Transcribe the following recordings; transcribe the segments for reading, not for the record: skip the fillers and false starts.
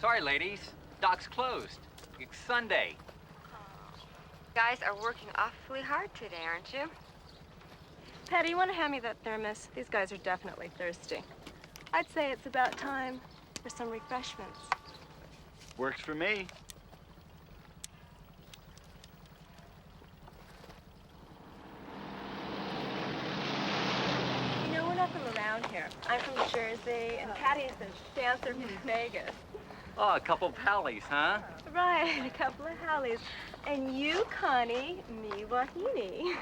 Sorry, ladies. Dock's closed. It's Sunday. Guys are working awfully hard today, aren't you? Patty, you want to hand me that thermos? These guys are definitely thirsty. I'd say it's about time for some refreshments. Works for me. You know, we're not from around here. I'm from Jersey, and Patty's a dancer from Vegas. Oh, a couple pallies, huh? Right, a couple of Hallies. And you, Connie, me, Wahini.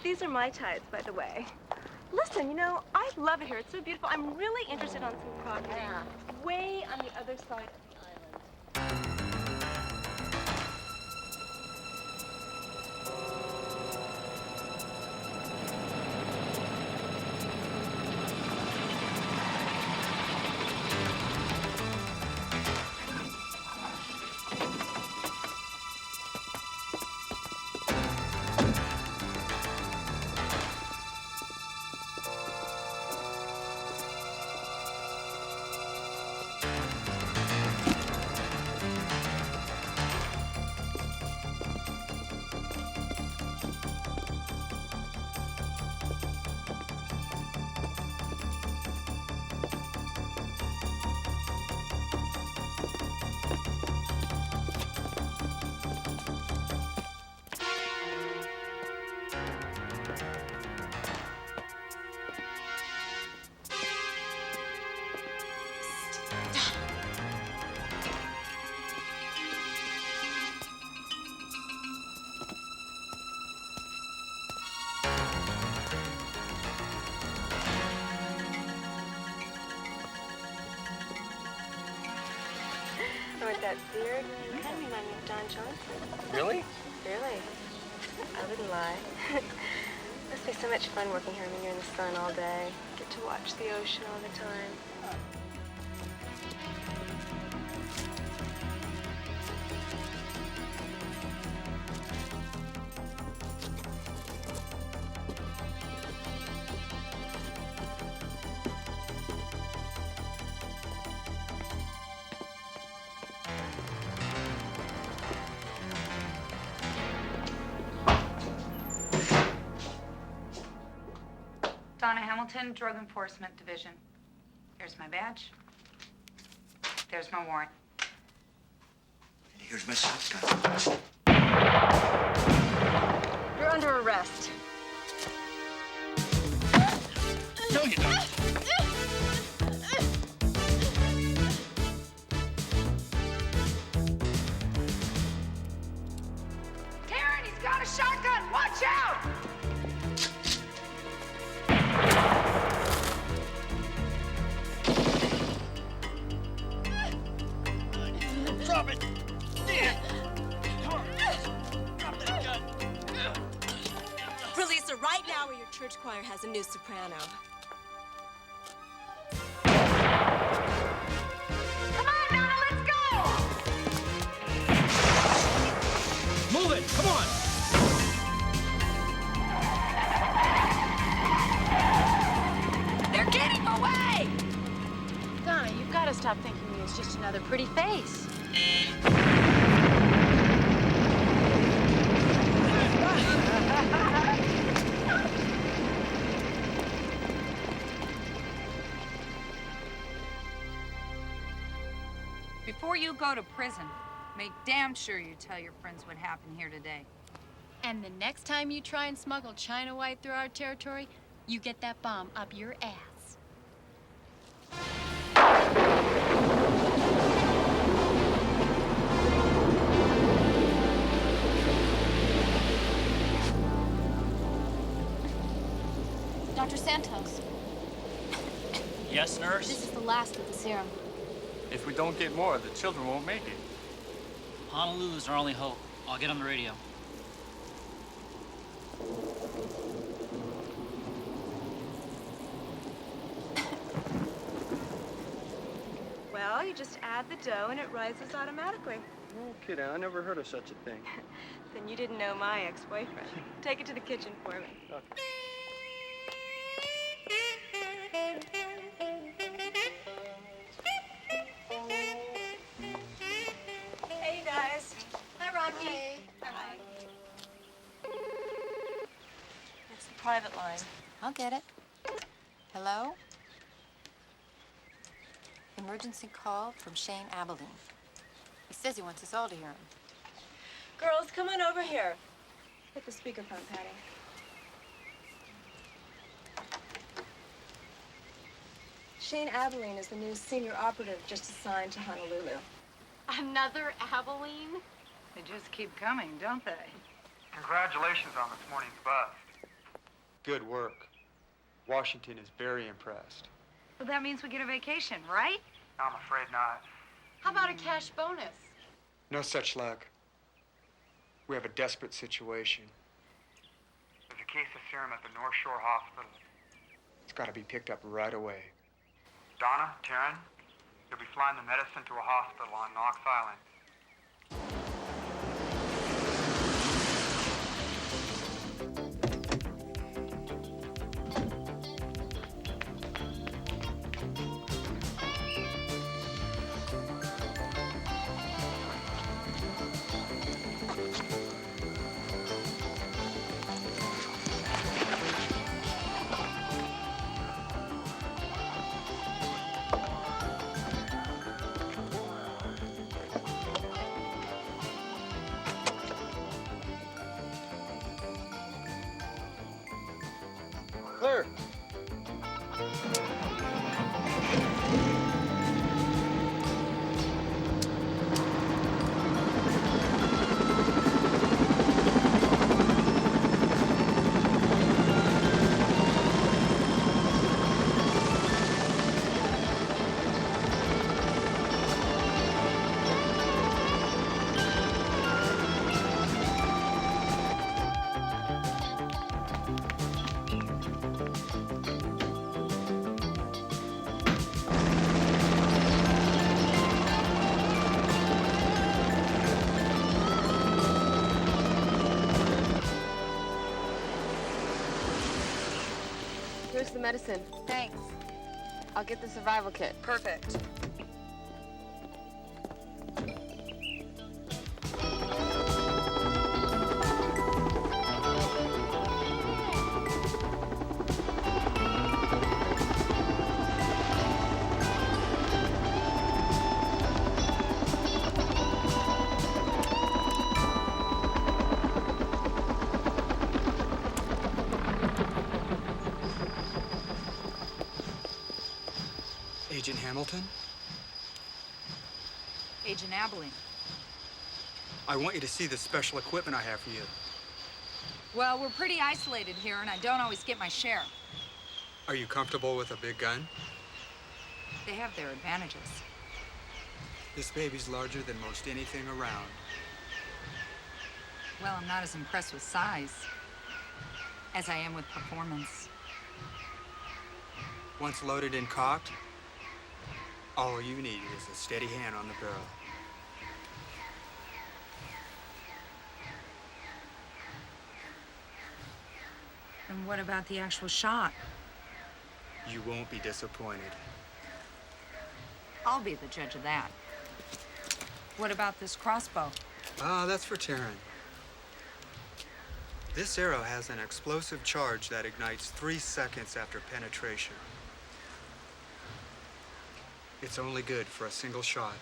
These are my tights, by the way. Listen, you know, I love it here. It's so beautiful. I'm really interested on some property way on the other side of the island. With that beard, you kind of remind me of Don Johnson. Really? Really? I wouldn't lie. Must be so much fun working here when you're in the sun all day. Get to watch the ocean all the time. Donna Hamilton, Drug Enforcement Division. Here's my badge. There's my warrant. Here's my shotgun. You're under arrest. No, you don't. Taryn, he's got a shotgun! Watch out! Drop it! Dan! Come on! Drop that gun! Release her right now or your church choir has a new soprano. Come on, Donna, let's go! Move it! Come on! They're getting away! Donna, you've got to stop thinking me as just another pretty face. Before you go to prison, make damn sure you tell your friends what happened here today. And the next time you try and smuggle China White through our territory, you get that bomb up your ass. Dr. Santos, Yes, nurse? this is the last of the serum. If we don't get more, the children won't make it. Honolulu's our only hope. I'll get on the radio. Well, you just add the dough and it rises automatically. No kidding. I never heard of such a thing. Then you didn't know my ex-boyfriend. Take it to the kitchen for me. Okay. private line. I'll get it. Hello? Emergency call from Shane Abilene. He says he wants us all to hear him. Girls, come on over here. Hit the speakerphone, Patty. Shane Abilene is the new senior operative just assigned to Honolulu. Another Abilene? They just keep coming, don't they? Congratulations on this morning's bust. Good work. Washington is very impressed. Well, that means we get a vacation, right? I'm afraid not. How about a cash bonus? No such luck. We have a desperate situation. There's a case of serum at the North Shore Hospital. It's got to be picked up right away. Donna, Taryn, you'll be flying the medicine to a hospital on Knox Island. Clear. Here's the medicine. Thanks. I'll get the survival kit. Perfect. Agent Hamilton, Agent Abilene. I want you to see the special equipment I have for you. Well, we're pretty isolated here, and I don't always get my share. Are you comfortable with a big gun? They have their advantages. This baby's larger than most anything around. Well, I'm not as impressed with size as I am with performance. Once loaded and cocked, all you need is a steady hand on the barrel. And what about the actual shot? You won't be disappointed. I'll be the judge of that. What about this crossbow? That's for Taryn. This arrow has an explosive charge that ignites 3 seconds after penetration. It's only good for a single shot.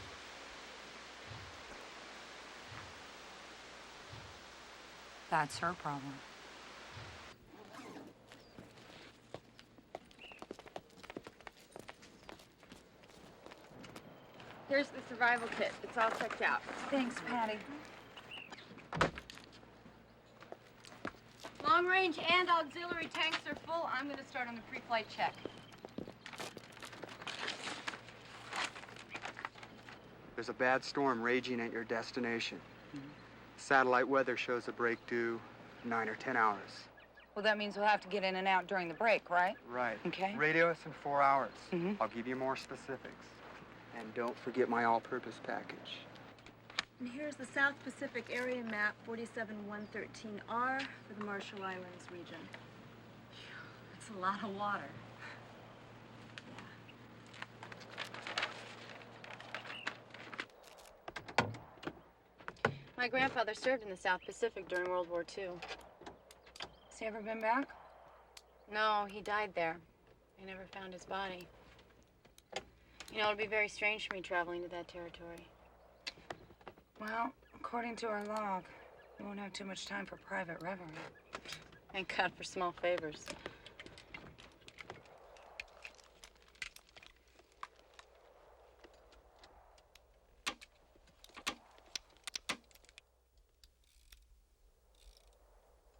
That's her problem. Here's the survival kit. It's all checked out. Thanks, Patty. Long range and auxiliary tanks are full. I'm going to start on the pre-flight check. There's a bad storm raging at your destination. Satellite weather shows a break due 9 or 10 hours. Well, that means we'll have to get in and out during the break, right? Right. Okay. Radio us in 4 hours. Mhm. I'll give you more specifics. And don't forget my all-purpose package. And here's the South Pacific Area Map, 47113R for the Marshall Islands region. That's a lot of water. My grandfather served in the South Pacific during World War II. Has he ever been back? No, he died there. They never found his body. You know, it'd be very strange for me traveling to that territory. Well, according to our log, we won't have too much time for private reverie. Thank God for small favors.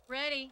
Ready.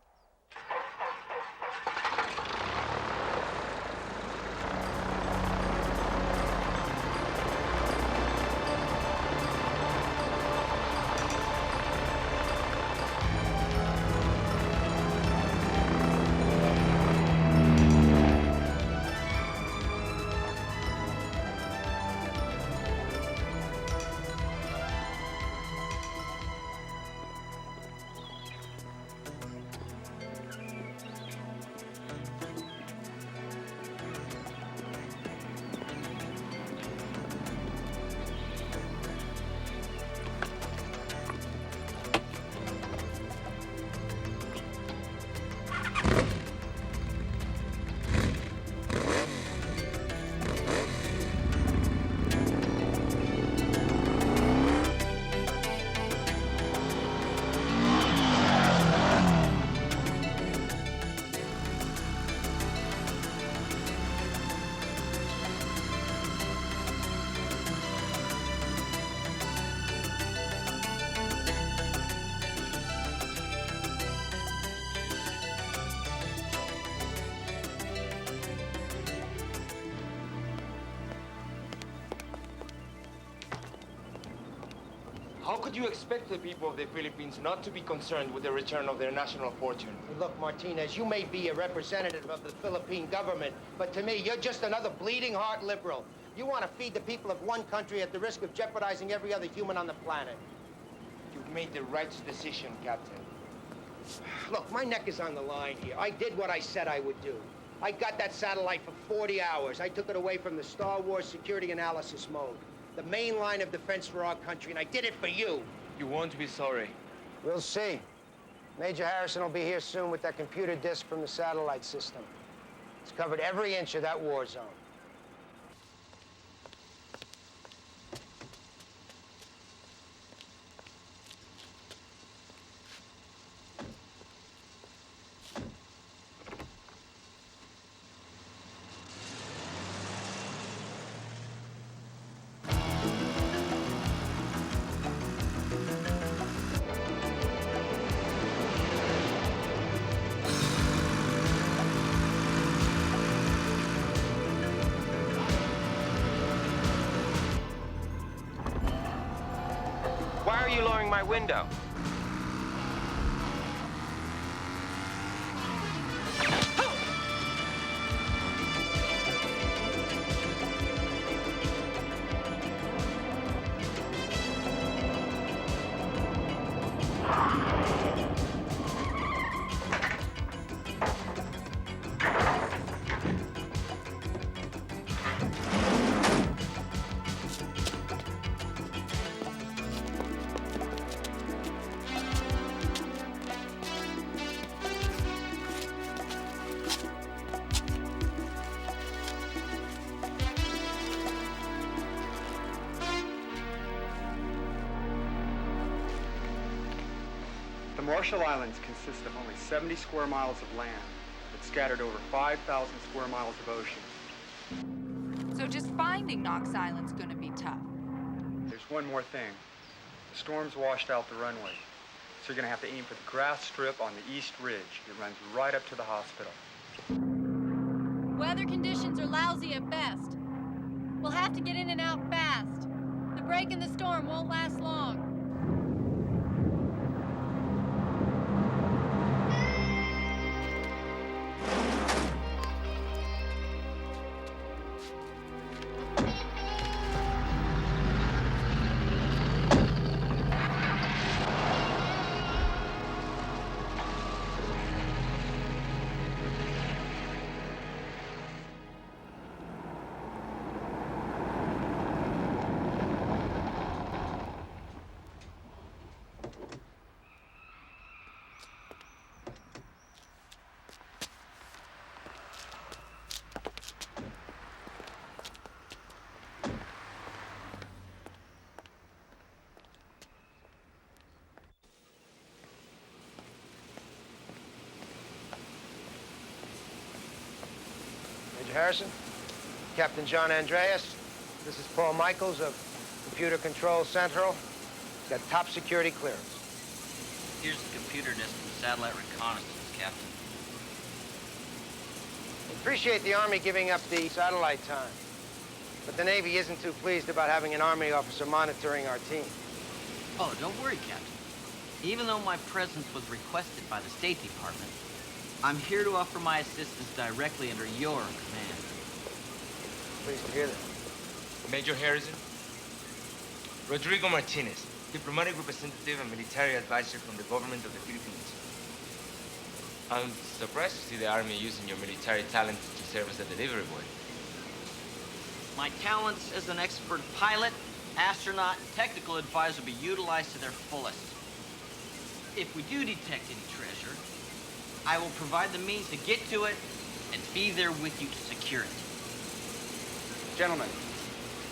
How could you expect the people of the Philippines not to be concerned with the return of their national fortune? Look, Martinez, you may be a representative of the Philippine government, but to me, you're just another bleeding heart liberal. You want to feed the people of one country at the risk of jeopardizing every other human on the planet. You've made the right decision, Captain. Look, my neck is on the line here. I did what I said I would do. I got that satellite for 40 hours. I took it away from the Star Wars security analysis mode, the main line of defense for our country, and I did it for you. You won't be sorry. We'll see. Major Harrison will be here soon with that computer disk from the satellite system. It's covered every inch of that war zone. Why are you lowering my window? The Marshall Islands consist of only 70 square miles of land, but scattered over 5,000 square miles of ocean. So just finding Knox Island's gonna be tough. There's one more thing. The storm's washed out the runway, so you're gonna have to aim for the grass strip on the East Ridge. It runs right up to the hospital. Weather conditions are lousy at best. We'll have to get in and out fast. The break in the storm won't last long. Harrison. Captain John Andreas. This is Paul Michaels of Computer Control Central. He's got top security clearance. Here's the computer disk from satellite reconnaissance, Captain. Appreciate the Army giving up the satellite time. But the Navy isn't too pleased about having an Army officer monitoring our team. Oh, don't worry, Captain. Even though my presence was requested by the State Department, I'm here to offer my assistance directly under your command. Pleased to hear that. Major Harrison. Rodrigo Martinez, diplomatic representative and military advisor from the government of the Philippines. I'm surprised to see the Army using your military talent to serve as a delivery boy. My talents as an expert pilot, astronaut, and technical advisor will be utilized to their fullest. If we do detect any treasure, I will provide the means to get to it and be there with you to secure it. Gentlemen,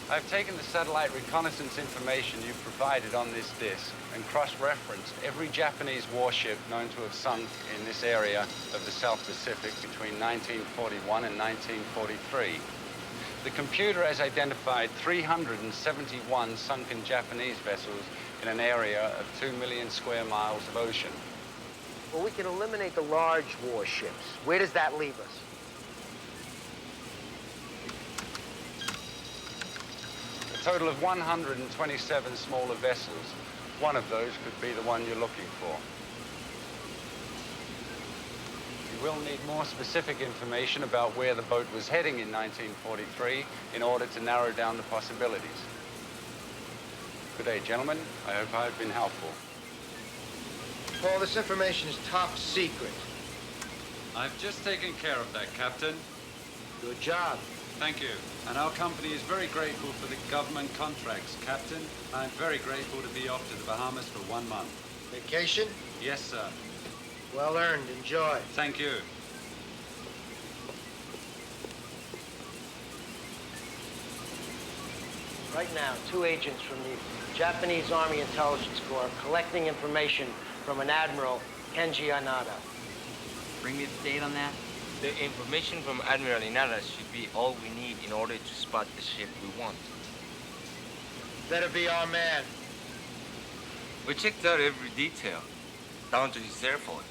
I've taken the satellite reconnaissance information you've provided on this disk and cross-referenced every Japanese warship known to have sunk in this area of the South Pacific between 1941 and 1943. The computer has identified 371 sunken Japanese vessels in an area of 2 million square miles of ocean. Well, we can eliminate the large warships. Where does that leave us? A total of 127 smaller vessels. One of those could be the one you're looking for. You will need more specific information about where the boat was heading in 1943 in order to narrow down the possibilities. Good day, gentlemen. I hope I've been helpful. Paul, this information is top secret. I've just taken care of that, Captain. Good job. Thank you. And our company is very grateful for the government contracts, Captain. I'm very grateful to be off to the Bahamas for 1 month. Vacation? Yes, sir. Well earned. Enjoy. Thank you. Right now, 2 agents from the Japanese Army Intelligence Corps are collecting information from an Admiral, Kenji Anada. Bring me up to date on that. The information from Admiral Inada should be all we need in order to spot the ship we want. Better be our man. We checked out every detail, down to his airfoils.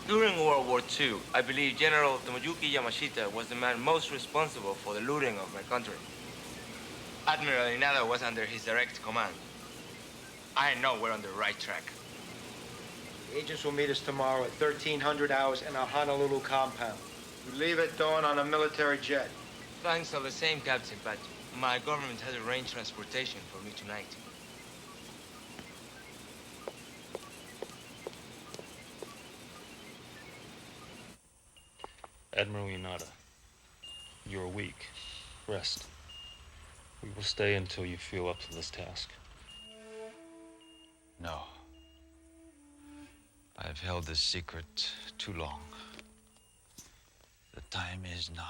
During World War II, I believe General Tomoyuki Yamashita was the man most responsible for the looting of my country. Admiral Inada was under his direct command. I know we're on the right track. The agents will meet us tomorrow at 1300 hours in our Honolulu compound. We leave at dawn on a military jet. Thanks all the same, Captain, but my government has arranged transportation for me tonight. Admiral Inada, you're weak. Rest. We will stay until you feel up to this task. No. I've held this secret too long. The time is now.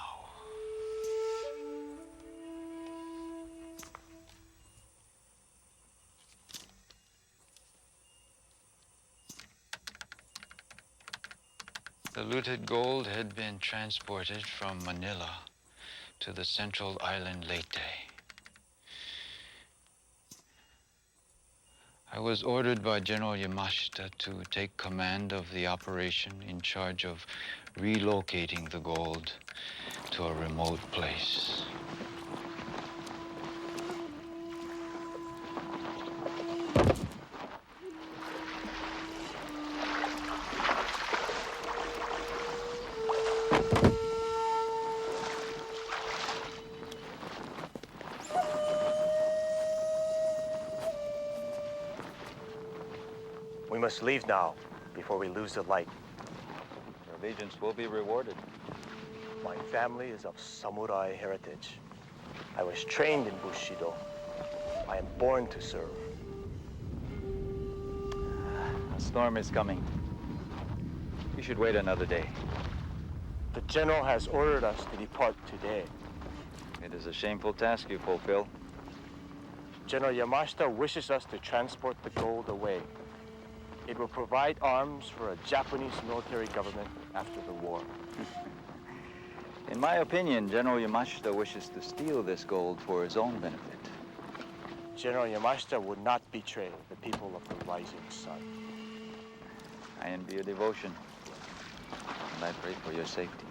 The looted gold had been transported from Manila to the central island Leyte. I was ordered by General Yamashita to take command of the operation in charge of relocating the gold to a remote place. We must leave now, before we lose the light. Your allegiance will be rewarded. My family is of samurai heritage. I was trained in Bushido. I am born to serve. A storm is coming. You should wait another day. The general has ordered us to depart today. It is a shameful task you fulfill. General Yamashita wishes us to transport the gold away. It will provide arms for a Japanese military government after the war. In my opinion, General Yamashita wishes to steal this gold for his own benefit. General Yamashita would not betray the people of the Rising Sun. I envy your devotion, and I pray for your safety.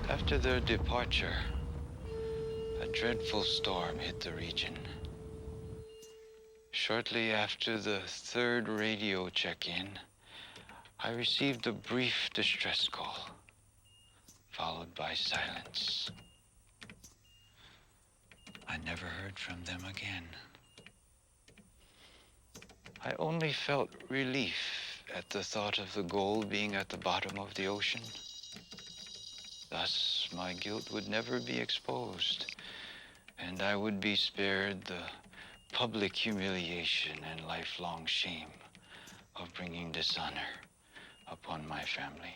After their departure, a dreadful storm hit the region. Shortly after the third radio check-in, I received a brief distress call, followed by silence. I never heard from them again. I only felt relief at the thought of the gold being at the bottom of the ocean. Thus, my guilt would never be exposed, and I would be spared the public humiliation and lifelong shame of bringing dishonor upon my family.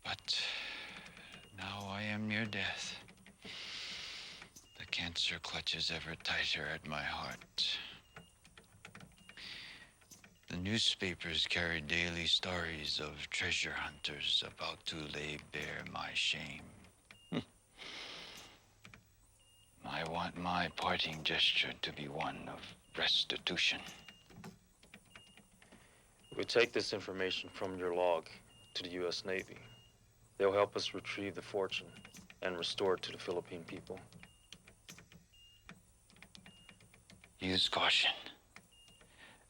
But now I am near death. The cancer clutches ever tighter at my heart. The newspapers carry daily stories of treasure hunters about to lay bare my shame. I want my parting gesture to be one of restitution. We take this information from your log to the U.S. Navy. They'll help us retrieve the fortune and restore it to the Philippine people. Use caution.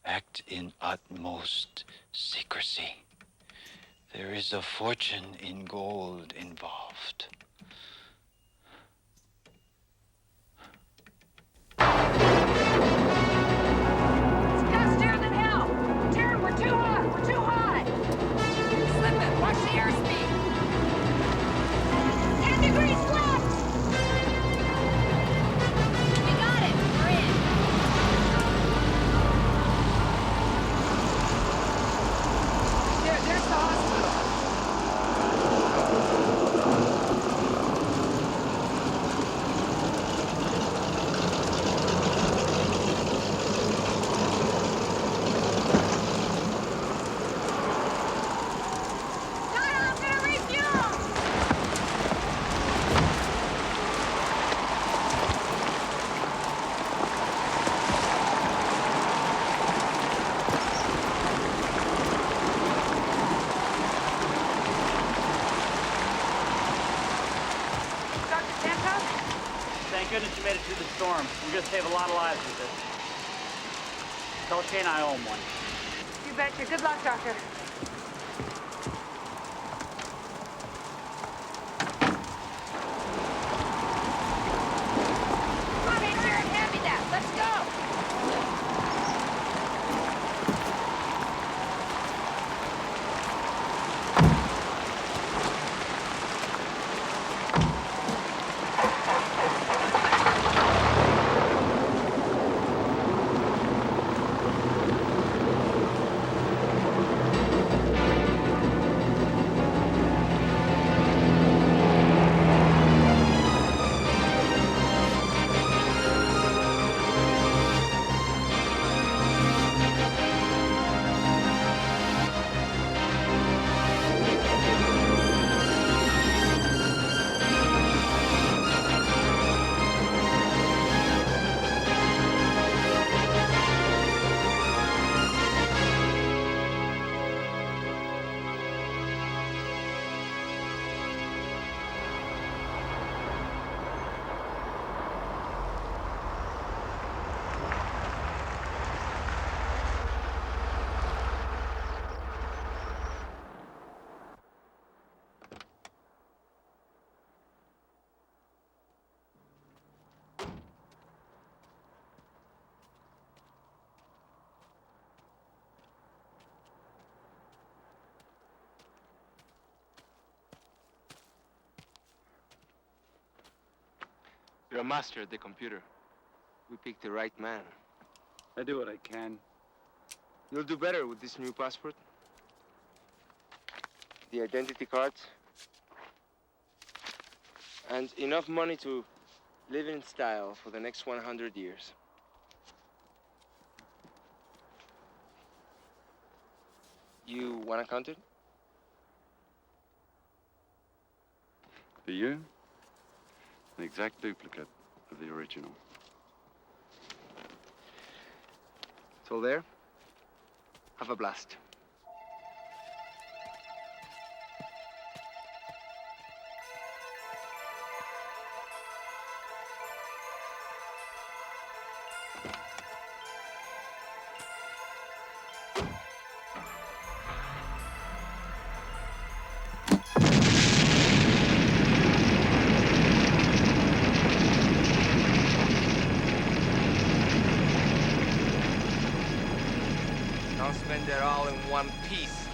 Act in utmost secrecy. There is a fortune in gold involved. Gustier than hell! Taryn, we're too hot! We're too hot! Slipping! Watch the airspeed! 10 degrees left! We got it! We're in! There's the hospital. I'm gonna refuel! Dr. Santos? Thank goodness you made it through the storm. We're gonna save a lot of lives with this. Tell Shane I owe him one. You betcha. Good luck, Doctor. Come on in here and hand me that. Let's go. a master at the computer. We picked the right man. I do what I can. You'll do better with this new passport. The identity cards. And enough money to live in style for the next 100 years. You want to count it? For you, an exact duplicate of the original. It's all there. Have a blast. Don't spend it all in one piece.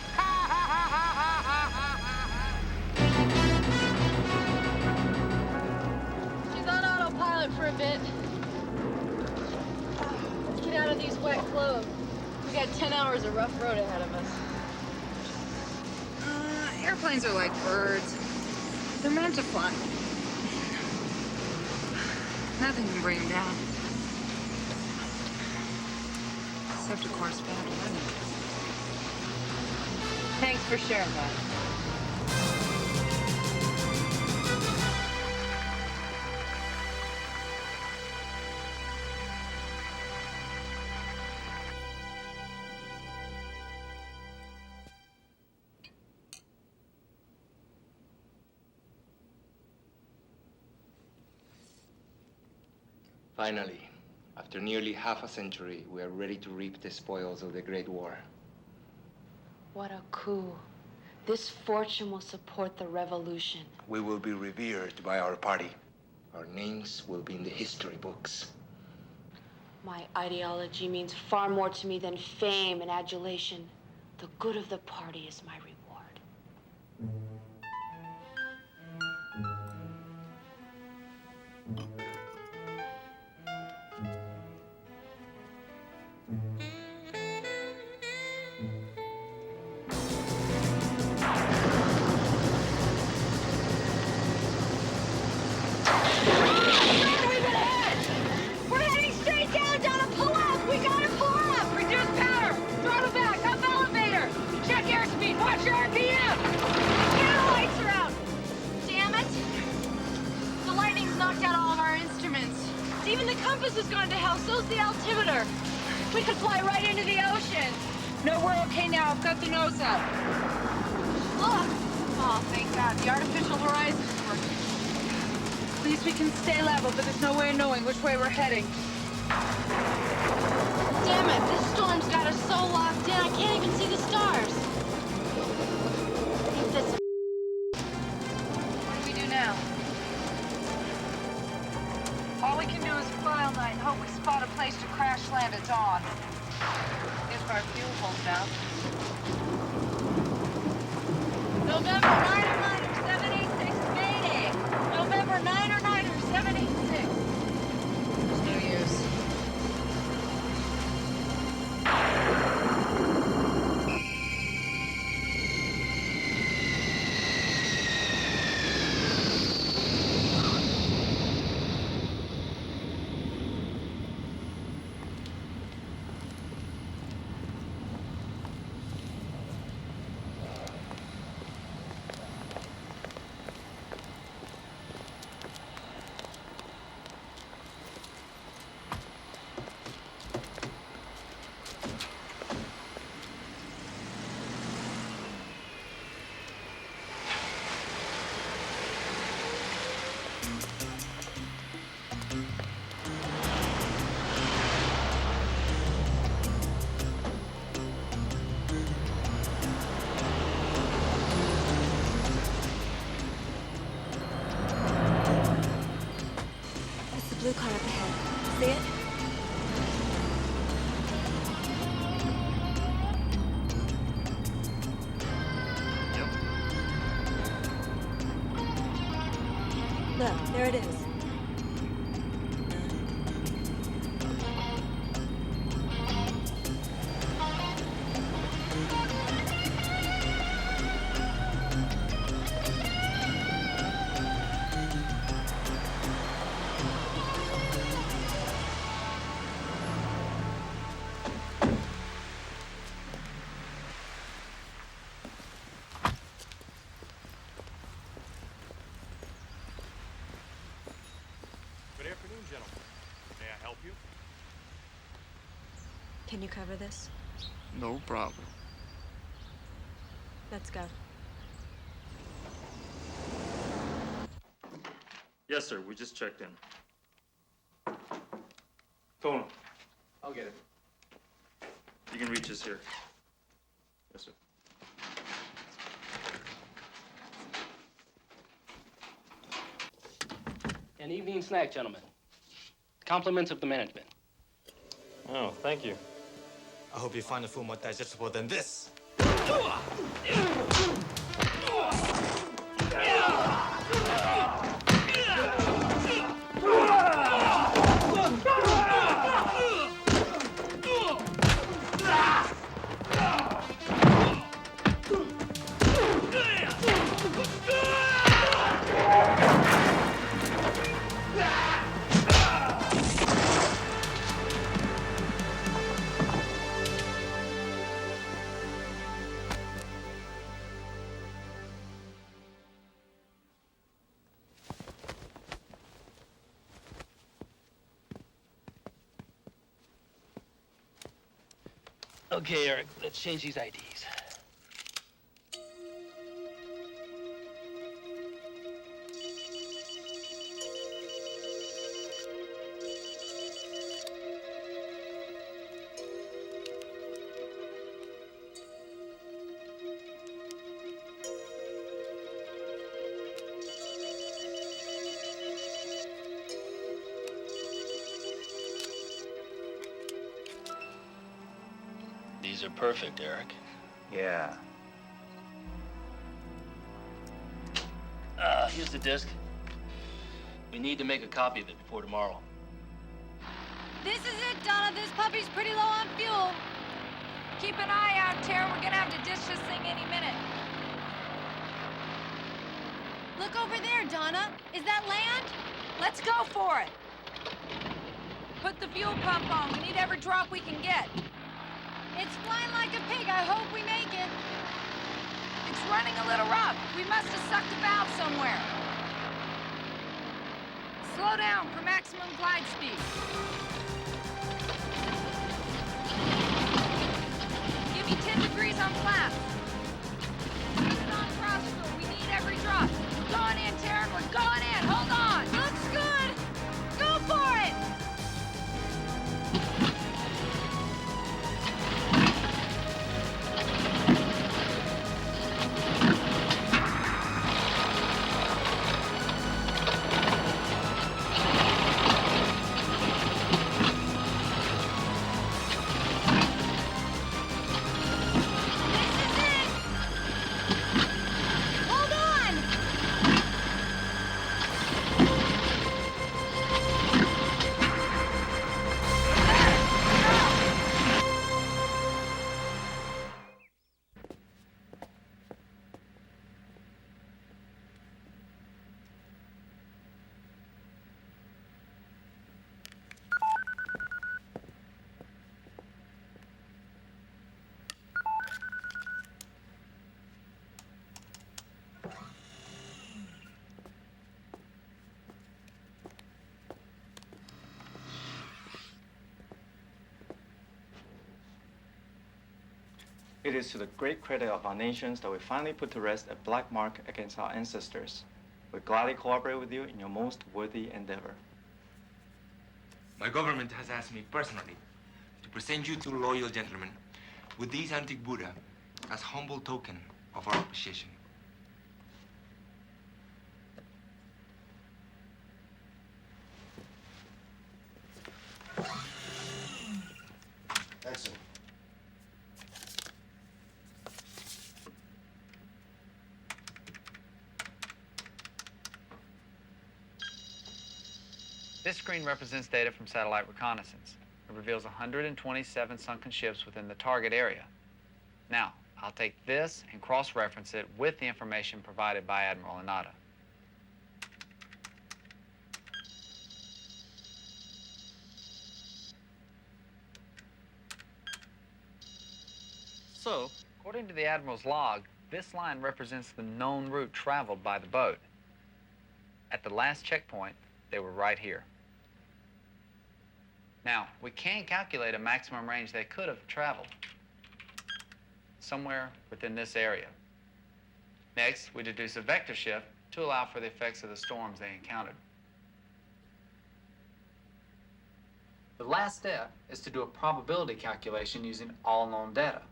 She's on autopilot for a bit. Let's get out of these wet clothes. We got 10 hours of rough road ahead of us. Airplanes are like birds. They're meant to fly. Nothing can bring them down. Except, of course, bad weather. Thanks for sharing that. Finally, after nearly half a century, we are ready to reap the spoils of the Great War. What a coup. This fortune will support the revolution. We will be revered by our party. Our names will be in the history books. My ideology means far more to me than fame and adulation. The good of the party is my reward. We're heading straight down, Donna. Pull up. We gotta pull up. Reduce power. Throttle back. Up elevator. Check airspeed. Watch your RPM. Scanner lights are out. Damn it! The lightning's knocked out all of our instruments. Even the compass has gone to hell, so's the altimeter. We could fly right into the ocean. No, we're okay now. I've got the nose up. Look! Oh, thank God. The artificial horizon's working. At least we can stay level, but there's no way of knowing which way we're heading. Damn it, this storm's got us so locked in, I can't even see the stars. Ain't this What do we do now? All we can do is file night and hope we spot a place to crash land at dawn. If our fuel holds out. November 9er 786 Mayday! November 9er 786. There's no use. Blue car up ahead. See it? Look, there it is. you? Can you cover this? No problem. Let's go. Yes, sir. We just checked in. Phone. I'll get it. You can reach us here. Yes, sir. An evening snack, gentlemen. Compliments of the management. Oh, thank you. I hope you find the food more digestible than this. Okay, Eric, let's change these IDs. These are perfect, Eric. Yeah. Here's the disc. We need to make a copy of it before tomorrow. This is it, Donna. This puppy's pretty low on fuel. Keep an eye out, Tara. We're gonna have to ditch this thing any minute. Look over there, Donna. Is that land? Let's go for it. Put the fuel pump on. We need every drop we can get. It's flying like a pig. I hope we make it. It's running a little rough. We must have sucked a valve somewhere. Slow down for maximum glide speed. Give me 10 degrees on flaps. Put it on crossfield. We need every drop. We're going in, Taryn. We're going in. Hold on. Looks good. Go for it. It is to the great credit of our nations that we finally put to rest a black mark against our ancestors. We gladly cooperate with you in your most worthy endeavor. My government has asked me personally to present you two loyal gentlemen with this antique Buddha as humble token of our appreciation. Benson. This screen represents data from satellite reconnaissance. It reveals 127 sunken ships within the target area. Now, I'll take this and cross-reference it with the information provided by Admiral Inada. So, according to the Admiral's log, this line represents the known route traveled by the boat. At the last checkpoint, they were right here. Now, we can calculate a maximum range they could have traveled. Somewhere within this area. Next, we deduce a vector shift to allow for the effects of the storms they encountered. The last step is to do a probability calculation using all known data.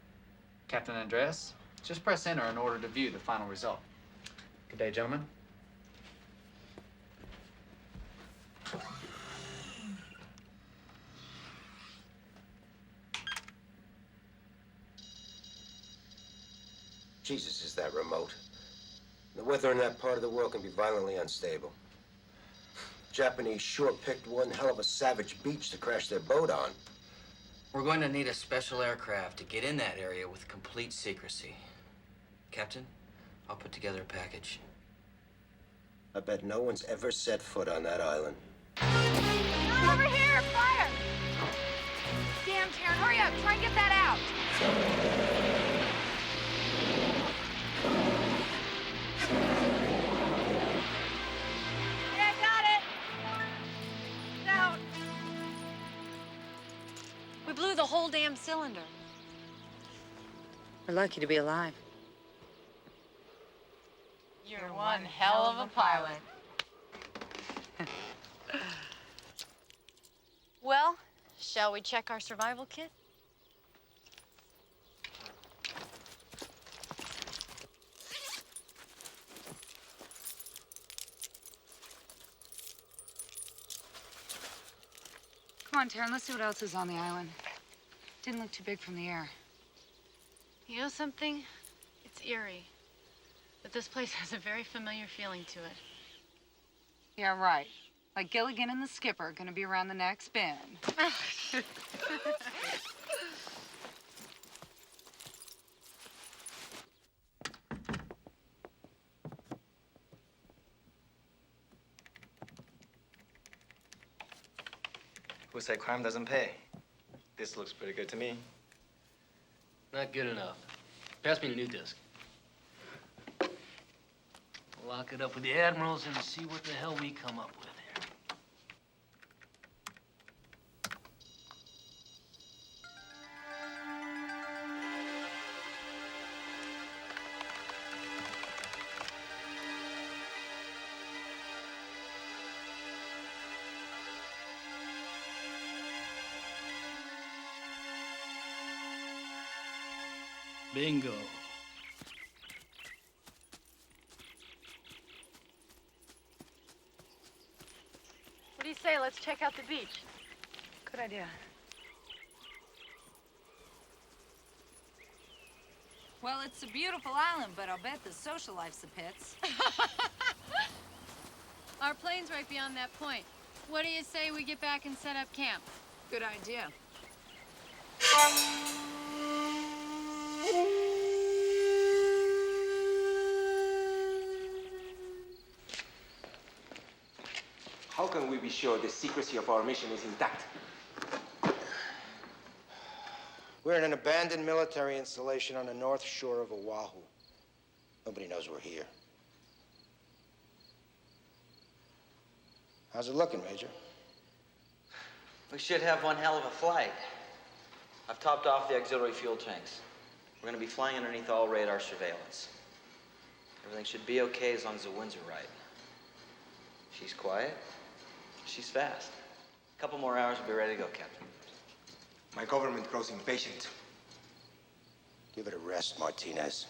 Captain Andres, just press enter in order to view the final result. Good day, gentlemen. Jesus, is that remote? The weather in that part of the world can be violently unstable. Japanese sure picked one hell of a savage beach to crash their boat on. We're going to need a special aircraft to get in that area with complete secrecy. Captain, I'll put together a package. I bet no one's ever set foot on that island. Over here! Fire! Damn, Taryn, hurry up! Try and get that out! Yeah, got it! It's out. We blew the whole damn cylinder. We're lucky to be alive. You're one hell of a pilot. Well, shall we check our survival kit? Come on, Taryn, let's see what else is on the island. Didn't look too big from the air. You know something? It's eerie. But this place has a very familiar feeling to it. Yeah, right. Like Gilligan and the skipper gonna be around the next bend. Who said crime doesn't pay? This looks pretty good to me. Not good enough. Pass me the new disc. Lock it up with the admirals and see what the hell we come up with here. Bingo. What do you say? Let's check out the beach. Good idea. Well, it's a beautiful island, but I'll bet the social life's the pits. Our plane's right beyond that point. What do you say we get back and set up camp? Good idea. How can we be sure the secrecy of our mission is intact? We're in an abandoned military installation on the north shore of Oahu. Nobody knows we're here. How's it looking, Major? We should have one hell of a flight. I've topped off the auxiliary fuel tanks. We're gonna be flying underneath all radar surveillance. Everything should be okay as long as the winds are right. She's quiet. She's fast. A couple more hours, we'll be ready to go, Captain. My government grows impatient. Give it a rest, Martinez.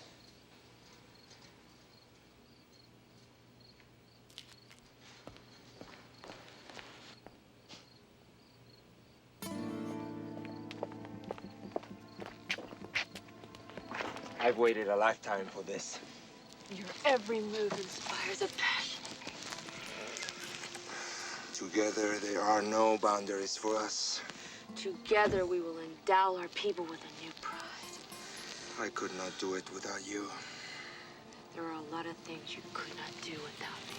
I've waited a lifetime for this. Your every move inspires a passion. Together, there are no boundaries for us. Together, we will endow our people with a new pride. I could not do it without you. There are a lot of things you could not do without me.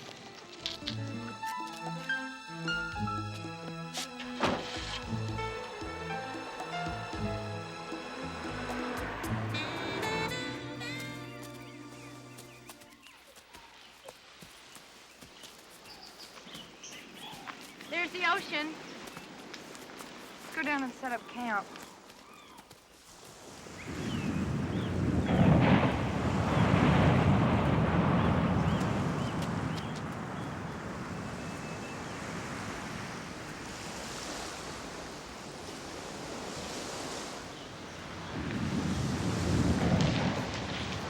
There's the ocean. go down and set up camp.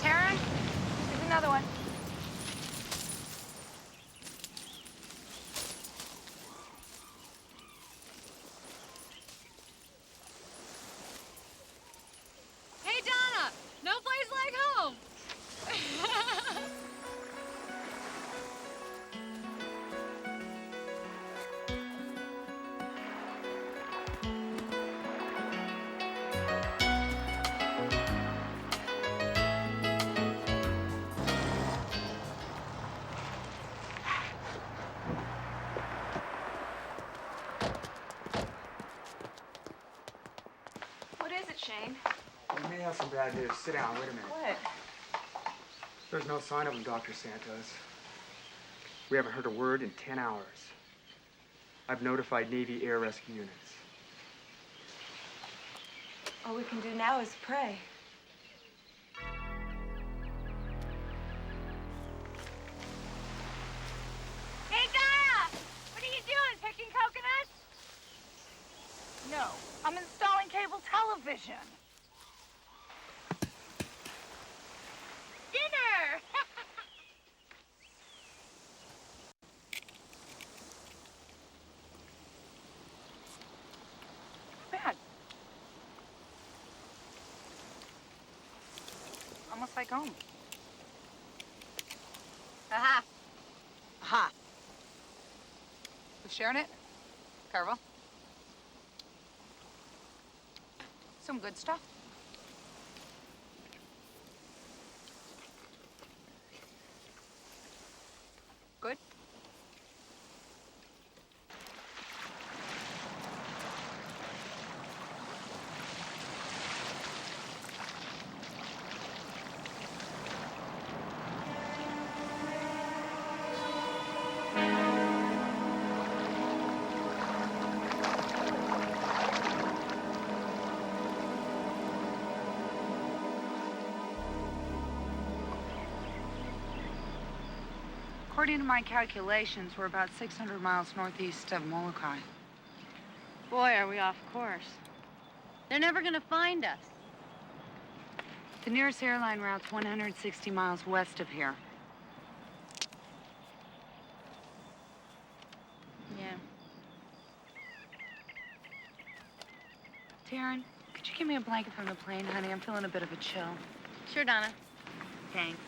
Taryn, here's another one. Hey, Donna! No place like home! What is it, Shane? We may have some bad news. Sit down. Wait a minute. What? There's no sign of him, Dr. Santos. We haven't heard a word in 10 hours. I've notified Navy air rescue units. All we can do now is pray. Hey, Donna! What are you doing, picking coconuts? No, I'm installing cable television. Dinner! Bad. Almost like home. Aha! Aha. We sharing it? Carvel? Some good stuff. Good. According to my calculations, we're about 600 miles northeast of Molokai. Boy, are we off course. They're never gonna find us. The nearest airline route's 160 miles west of here. Yeah. Taryn, could you give me a blanket from the plane, honey? I'm feeling a bit of a chill. Sure, Donna. Thanks.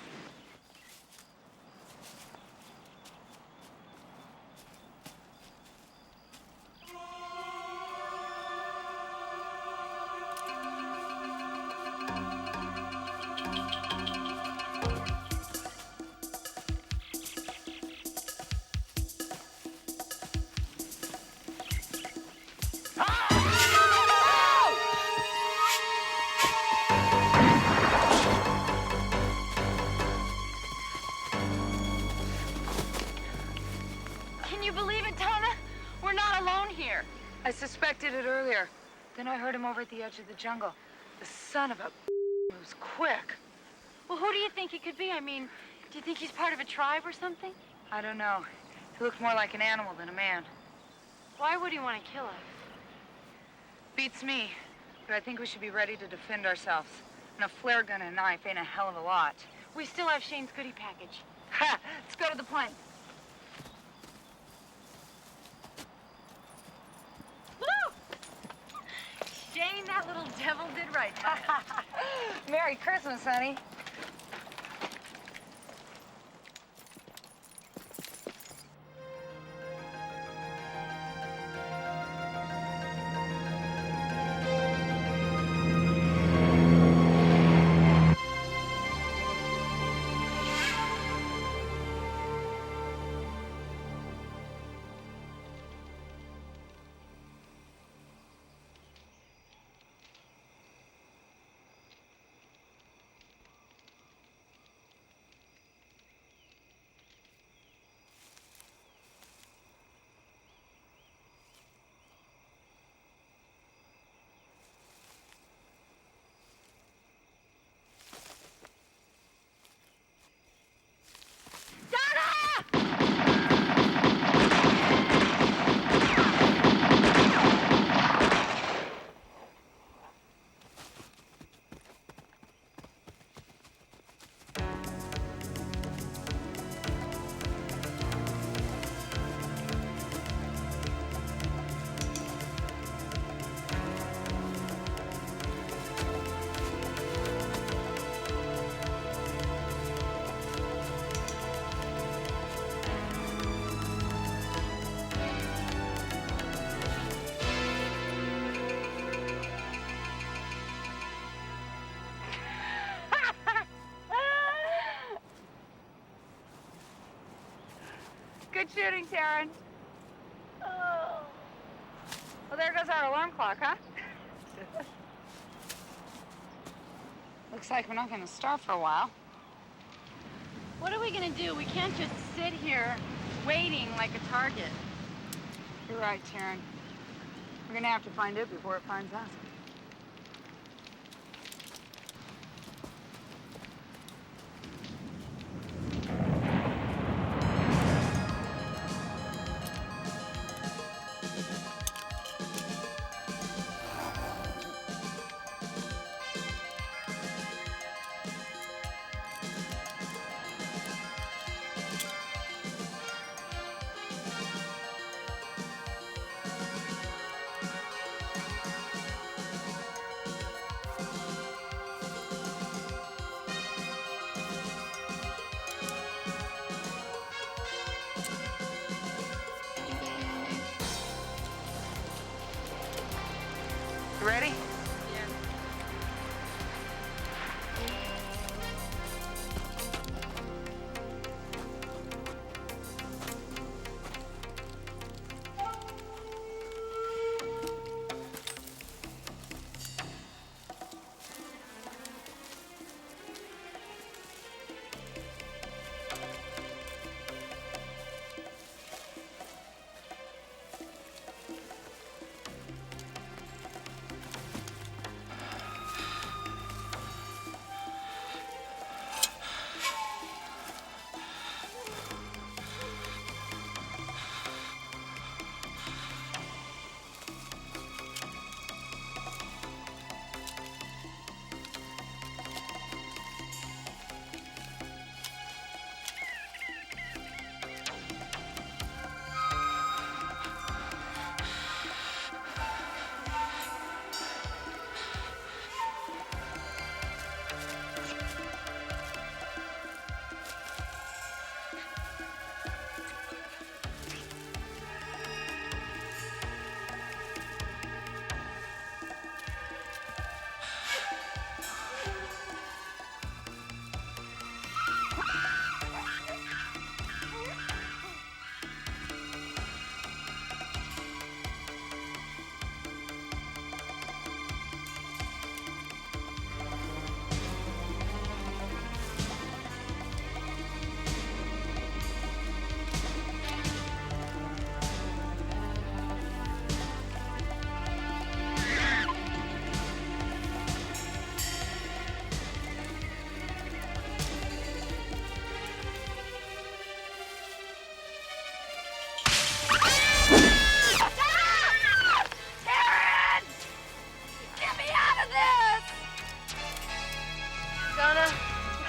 Can you believe it, Donna? We're not alone here. I suspected it earlier. Then I heard him over at the edge of the jungle. The son of a moves quick. Well, who do you think he could be? I mean, do you think he's part of a tribe or something? I don't know. He looked more like an animal than a man. Why would he want to kill us? Beats me, but I think we should be ready to defend ourselves. And a flare gun and a knife ain't a hell of a lot. We still have Shane's goodie package. Ha! Let's go to the plane. Woo! Shane, that little devil did right by us. Merry Christmas, honey. Good shooting, Taryn. Oh. Well, there goes our alarm clock, huh? Looks like we're not going to start for a while. What are we gonna do? We can't just sit here waiting like a target. You're right, Taryn. We're going to have to find it before it finds us. You ready?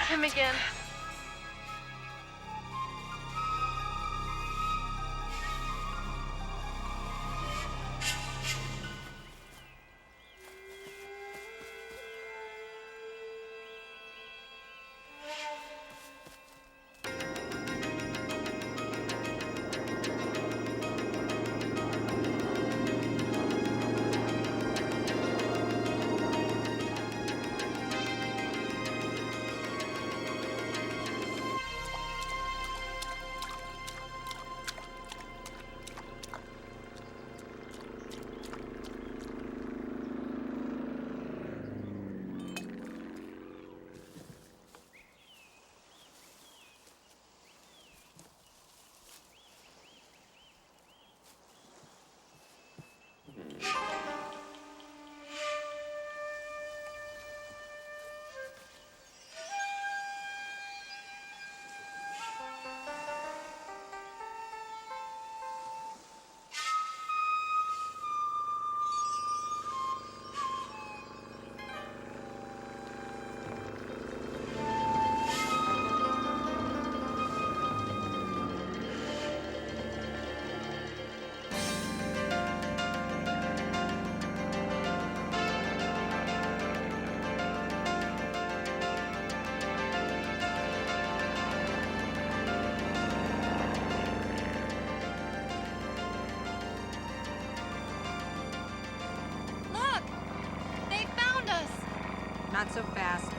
Him again. Not so fast.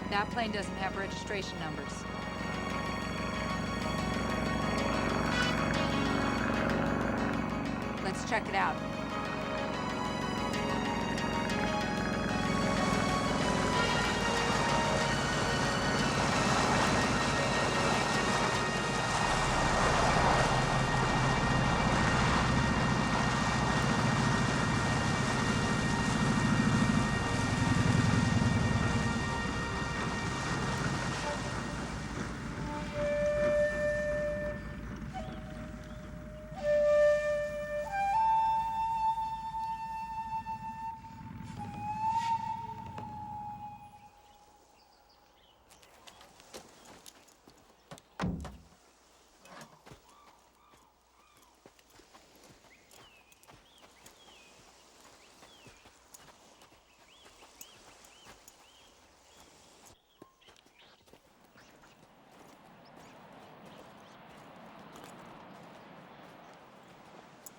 That plane doesn't have registration numbers. check it out.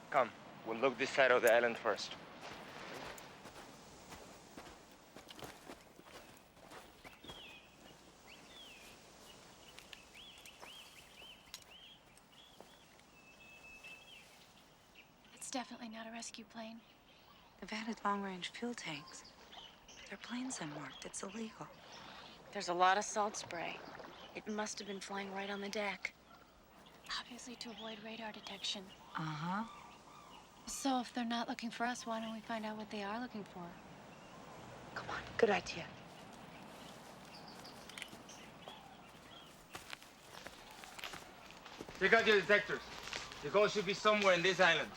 Come, we'll look this side of the island first. It's definitely not a rescue plane. They've added long-range fuel tanks. Their plane's unmarked. It's illegal. There's a lot of salt spray. It must have been flying right on the deck. Obviously to avoid radar detection. Uh-huh. So if they're not looking for us, why don't we find out what they are looking for? Come on, good idea. Take out your detectors. The goal should be somewhere in this island.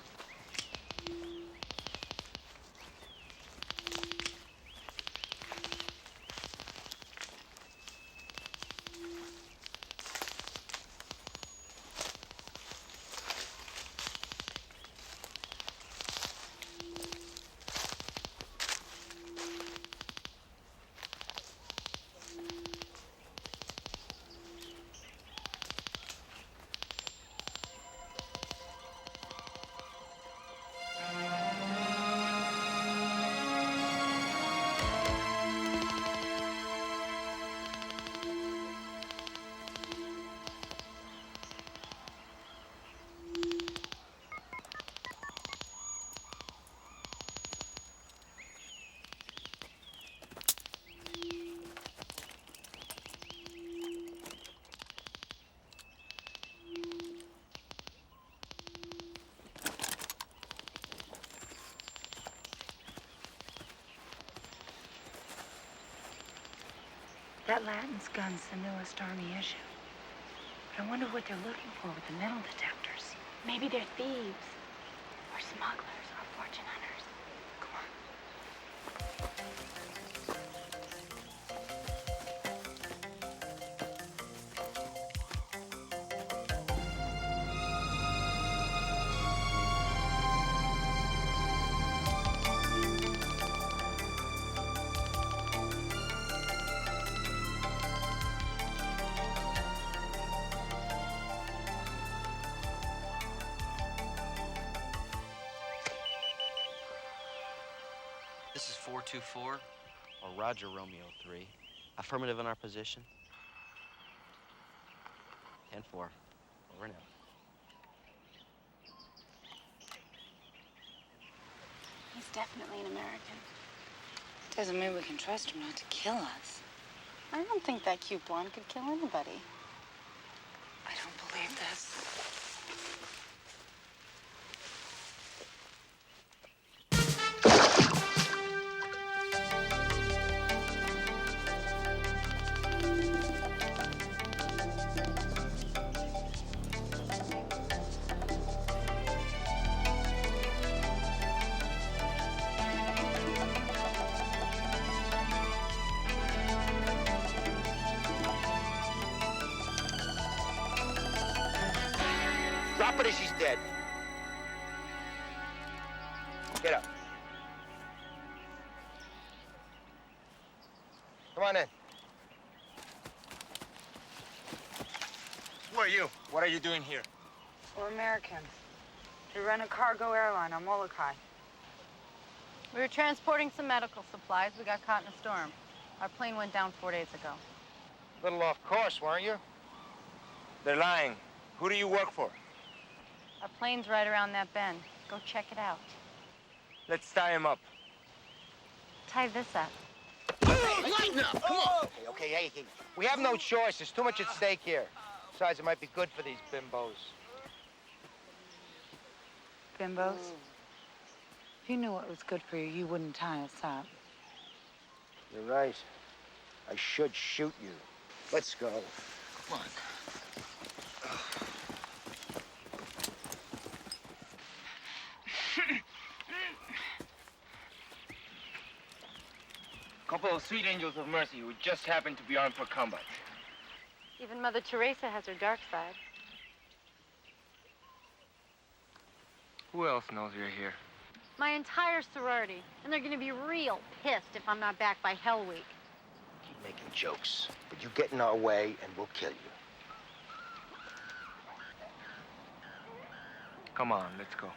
That Latin's gun's the newest Army issue. But I wonder what they're looking for with the metal detectors. Maybe they're thieves, or smugglers, or fortune hunters. Come on. This is 424, or Roger Romeo 3. Affirmative in our position. 10-4. Over now. He's definitely an American. Doesn't mean we can trust him not to kill us. I don't think that cute blonde could kill anybody. I don't believe this. Drop it or she's dead. Get up. Come on in. Who are you? What are you doing here? We're Americans. We run a cargo airline on Molokai. We were transporting some medical supplies. We got caught in a storm. Our plane went down 4 days ago. Little off course, weren't you? They're lying. Who do you work for? Our plane's right around that bend. Go check it out. Let's tie him up. Tie this up. Hey, lighten up! Come on! Okay, hey. We have no choice. There's too much at stake here. Besides, it might be good for these bimbos. Bimbos? If you knew what was good for you, you wouldn't tie us up. You're right. I should shoot you. Let's go. Come on. Couple of sweet angels of mercy who just happened to be armed for combat. Even Mother Teresa has her dark side. Who else knows you're here? My entire sorority, and they're gonna be real pissed if I'm not back by Hell Week. Keep making jokes, but you get in our way and we'll kill you. Come on, let's go.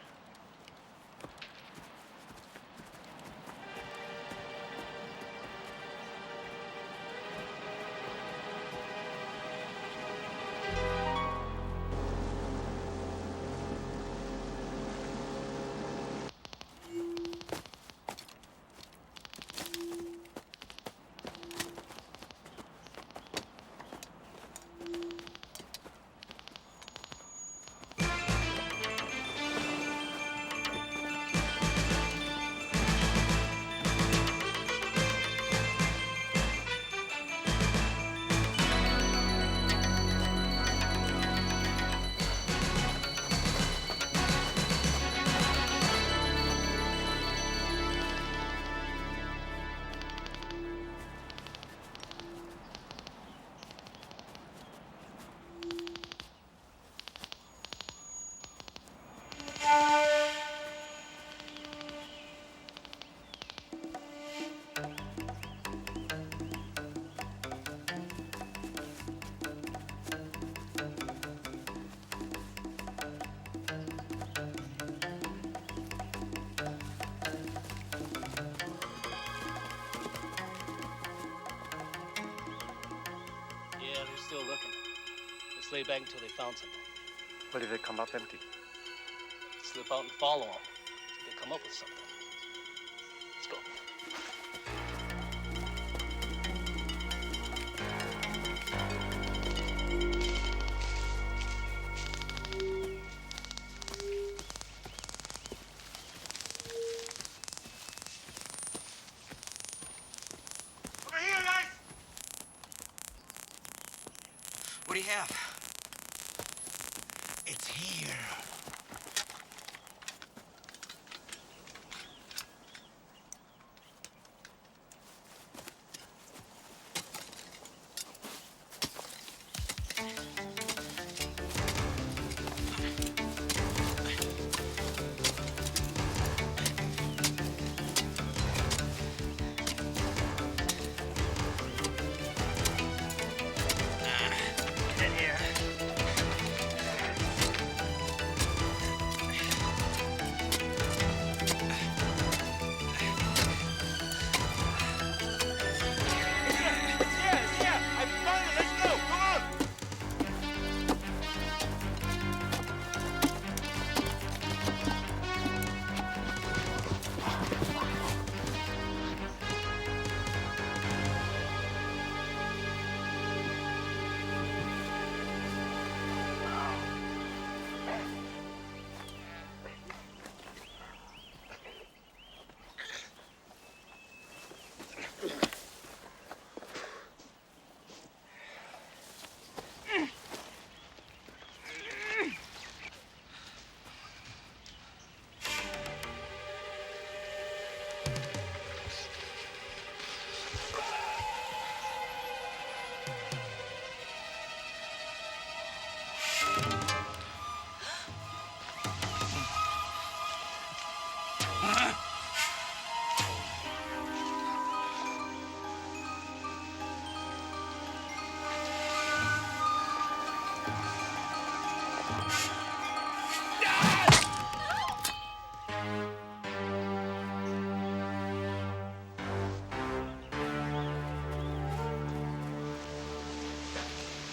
Yeah, they're still looking. Let's lay back until they found something. What if they come up empty? Slip out and follow them. They come up with something. Let's go. Over here, guys! What do you have? It's here.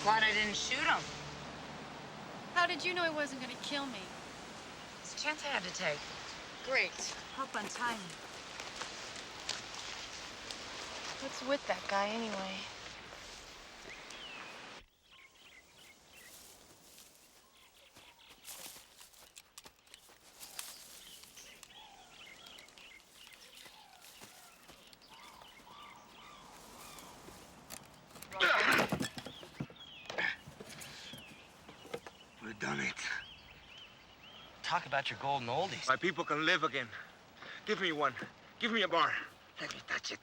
Glad I didn't shoot him. How did you know he wasn't gonna kill me? It's Chance I had to take. Great. Hope on timing. What's with that guy anyway? We've done it. Talk about your golden oldies. My people can live again. Give me one. Give me a bar. Let me touch it.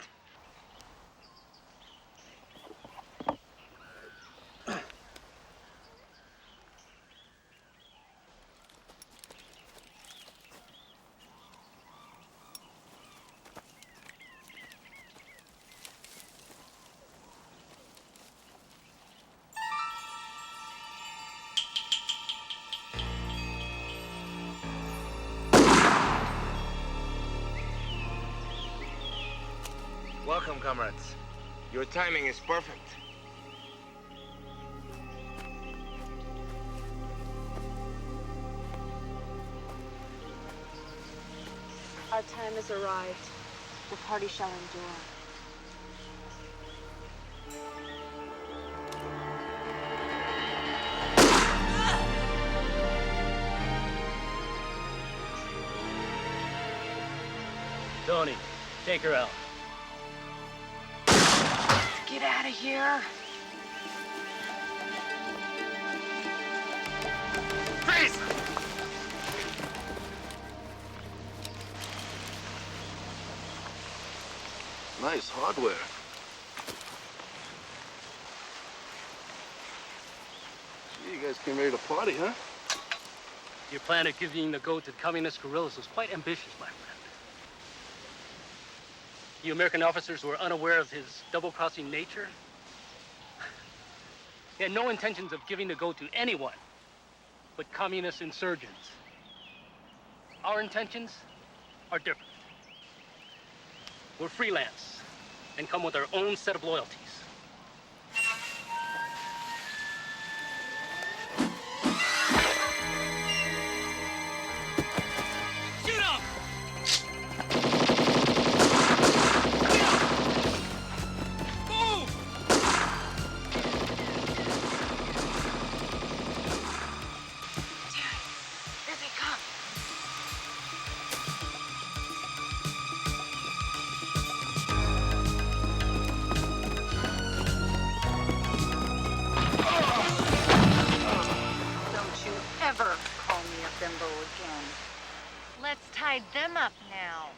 Welcome, comrades. Your timing is perfect. Our time has arrived. The party shall endure. Tony, take her out. Get out of here. Freeze! Nice hardware. Gee, you guys came ready to party, huh? Your plan of giving the goat to the communist guerrillas was quite ambitious, my friend. You American officers were unaware of his double-crossing nature. He had no intentions of giving the goat to anyone but communist insurgents. Our intentions are different. We're freelance and come with our own set of loyalties. Shoot him! Move! Here they come. Don't you ever call me a bimbo again. Let's tie them up now.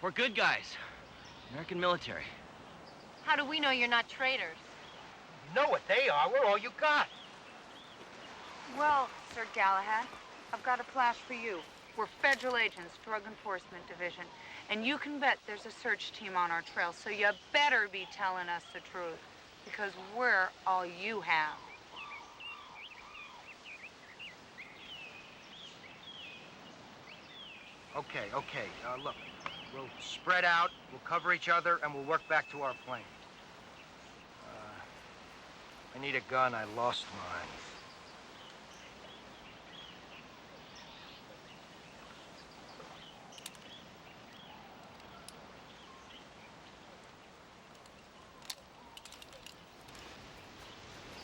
We're good guys. American military. How do we know you're not traitors? You know what they are. We're all you got. Well, Sir Galahad, I've got a flash for you. We're federal agents, Drug Enforcement Division, and you can bet there's a search team on our trail, so you better be telling us the truth, because we're all you have. Okay. Look, we'll spread out, we'll cover each other, and we'll work back to our plane. I need a gun. I lost mine.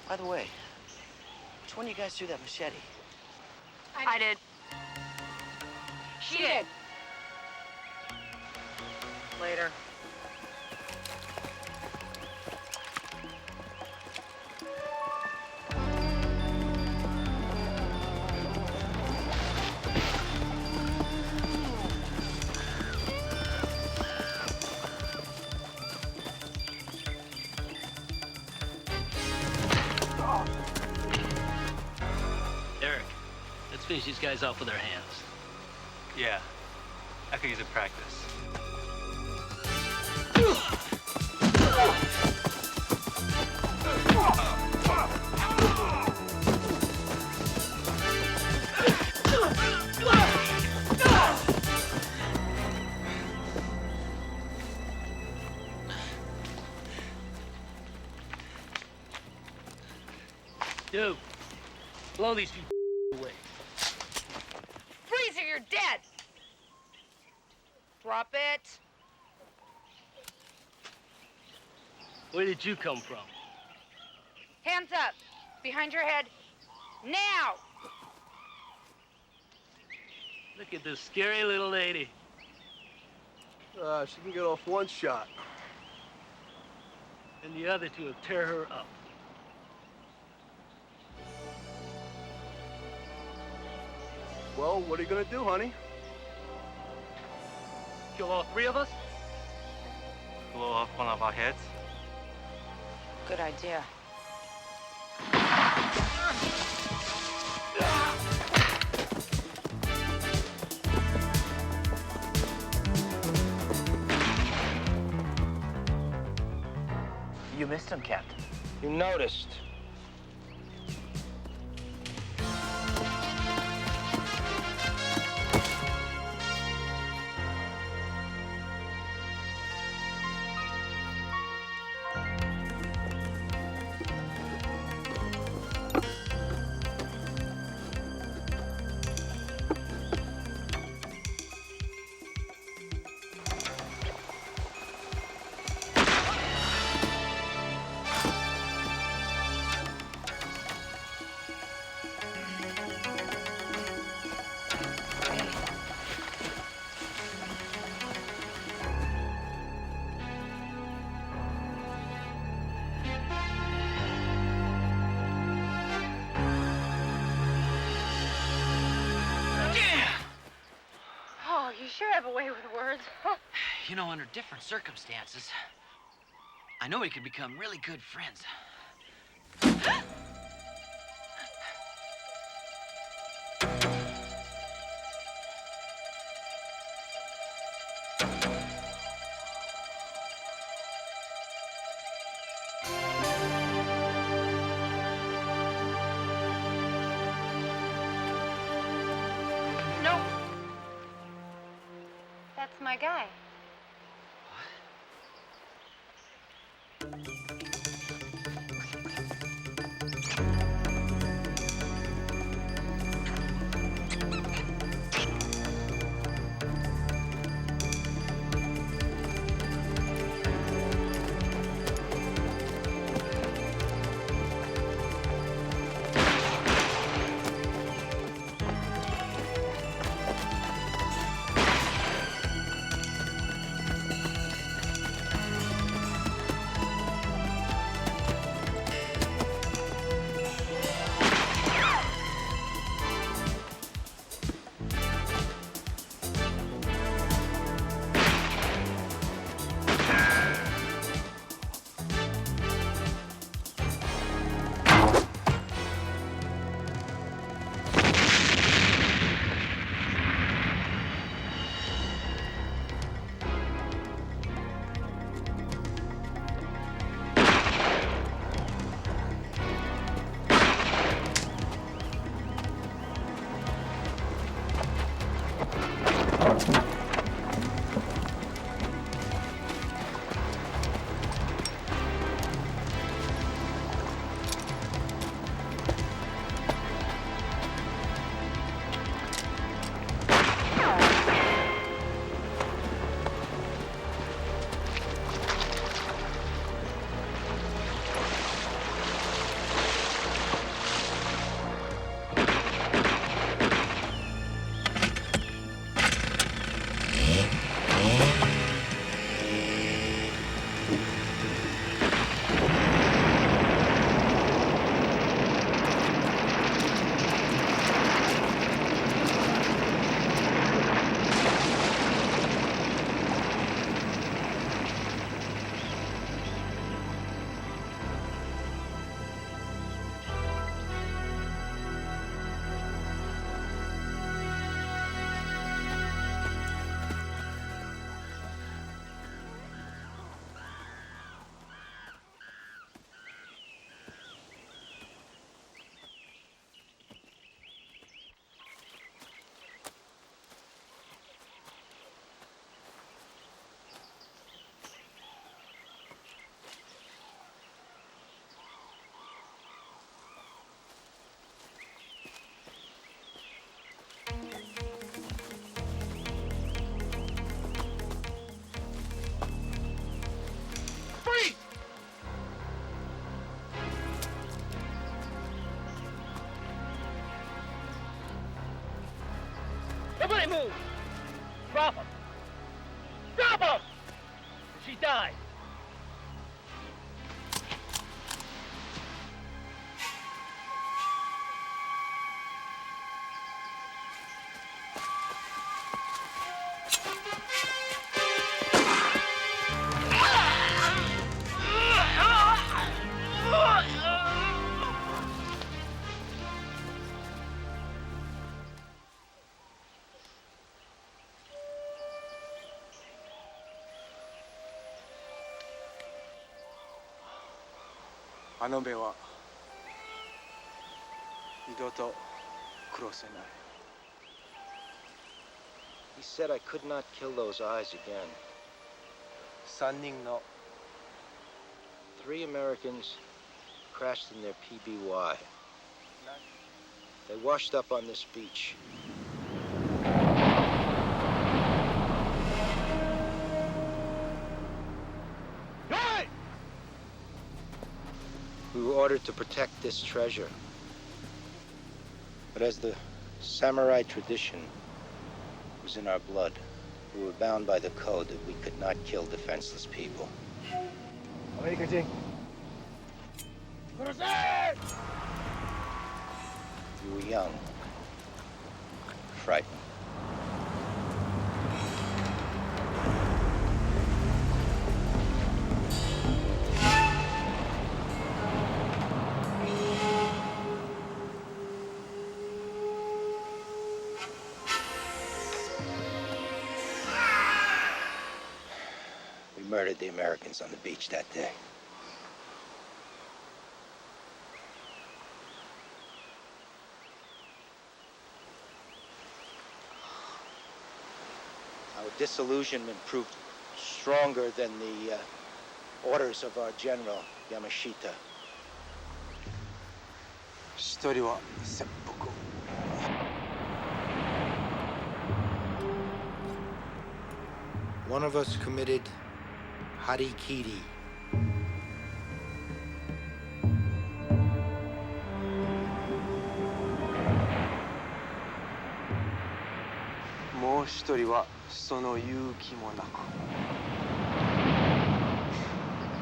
By the way, which one of you guys threw that machete? I did. She did. Later. Eric, let's finish these guys off with our hands. Yeah, I could use a practice. Dude, blow these few away. Freezer, you're dead! Drop it. Where did you come from? Hands up. Behind your head. Now! Look at this scary little lady. She can get off one shot. And the other two will tear her up. Well, what are you gonna do, honey? Kill all three of us? Blow off one of our heads. Good idea. You missed him, Captain. You noticed. Oh, you sure have a way with words. You know, under different circumstances, I know we could become really good friends. Nope. That's my guy. she died. He said I could not kill those eyes again. 3 Americans crashed in their PBY. They washed up on this beach. We were ordered to protect this treasure. But as the samurai tradition was in our blood, we were bound by the code that we could not kill defenseless people. We were young, frightened. We murdered the Americans on the beach that day. Our disillusionment proved stronger than the orders of our general, Yamashita. 1人は切腹。 One of us committed harikiri. More 1人はその勇気もなく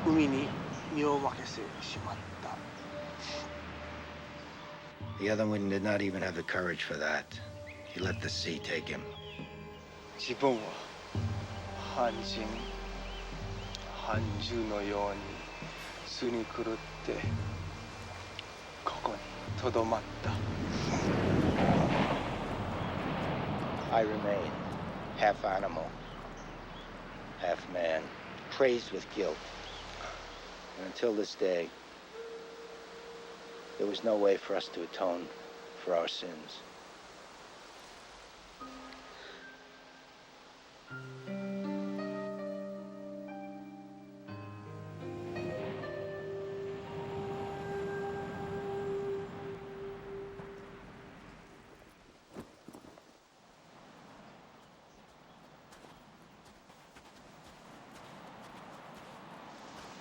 海に身を任せてしまった。 The other one did not even have the courage for that. He let the sea take him. 自分は半人半獣のように巣に狂ってここにとどまった。 I remain half animal, half man, crazed with guilt. And until this day, there was no way for us to atone for our sins.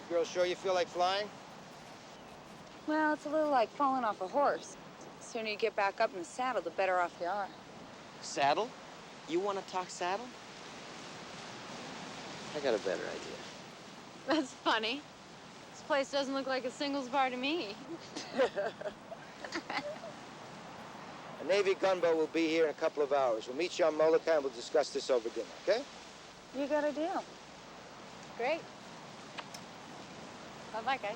Girls, sure you feel like flying? Well, it's a little like falling off a horse. The sooner you get back up in the saddle, the better off you are. Saddle? You want to talk saddle? I got a better idea. That's funny. This place doesn't look like a singles bar to me. A Navy gunboat will be here in a couple of hours. We'll meet you on Molokai and we'll discuss this over dinner, okay? You got a deal. Great. Bye-bye, guys.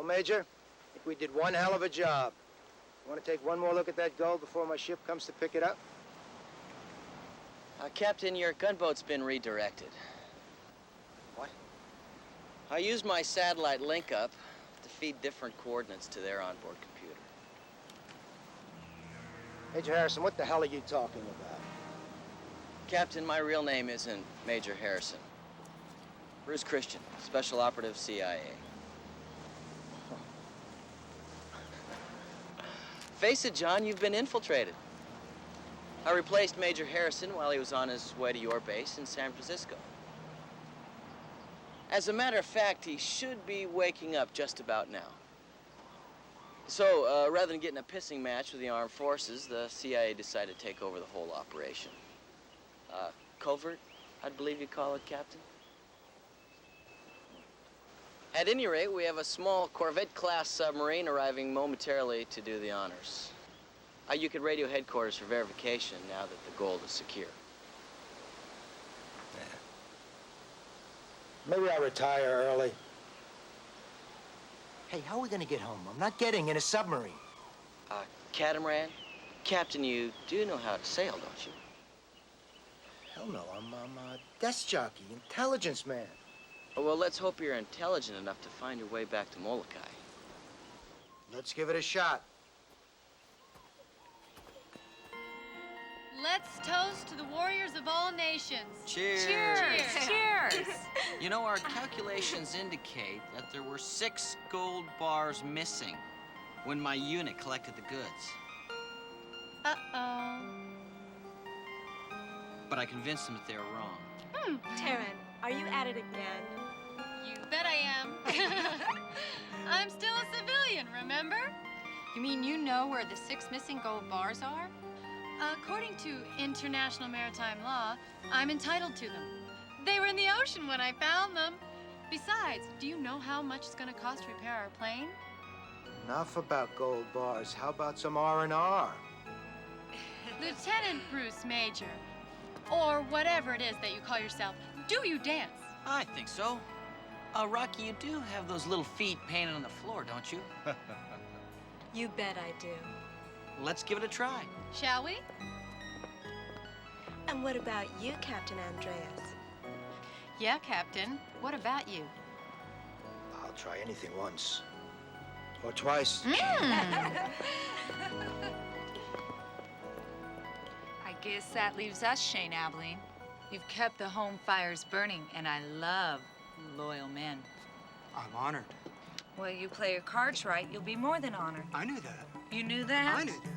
Major, I think we did one hell of a job. Want to take one more look at that gold before my ship comes to pick it up? Captain, your gunboat's been redirected. What? I used my satellite link-up to feed different coordinates to their onboard computer. Major Harrison, what the hell are you talking about? Captain, my real name isn't Major Harrison. Bruce Christian, Special Operative CIA. Face it, John, you've been infiltrated. I replaced Major Harrison while he was on his way to your base in San Francisco. As a matter of fact, he should be waking up just about now. So, rather than getting a pissing match with the armed forces, the CIA decided to take over the whole operation. Covert, I believe you call it, Captain? At any rate, we have a small Corvette-class submarine arriving momentarily to do the honors. You could radio headquarters for verification now that the gold is secure. Maybe I'll retire early. Hey, how are we gonna get home? I'm not getting in a submarine. Catamaran? Captain, you do know how to sail, don't you? Hell no, I'm a desk jockey, intelligence man. Oh, well, let's hope you're intelligent enough to find your way back to Molokai. Let's give it a shot. Let's toast to the warriors of all nations. Cheers. Cheers. Cheers. You know, our calculations indicate that there were 6 gold bars missing when my unit collected the goods. Uh-oh. But I convinced them that they were wrong. Taryn, are you at it again? You bet I am. I'm still a civilian, remember? You mean you know where the 6 missing gold bars are? According to international maritime law, I'm entitled to them. They were in the ocean when I found them. Besides, do you know how much it's going to cost to repair our plane? Enough about gold bars. How about some R&R? Lieutenant Bruce Major, or whatever it is that you call yourself, do you dance? I think so. Rocky, you do have those little feet painted on the floor, don't you? You bet I do. Let's give it a try. Shall we? And what about you, Captain Andreas? Yeah, Captain. What about you? I'll try anything once. Or twice. I guess that leaves us, Shane Abilene. You've kept the home fires burning, and I love loyal men. I'm honored. Well, you play your cards right, you'll be more than honored. I knew that. You knew that? I knew that.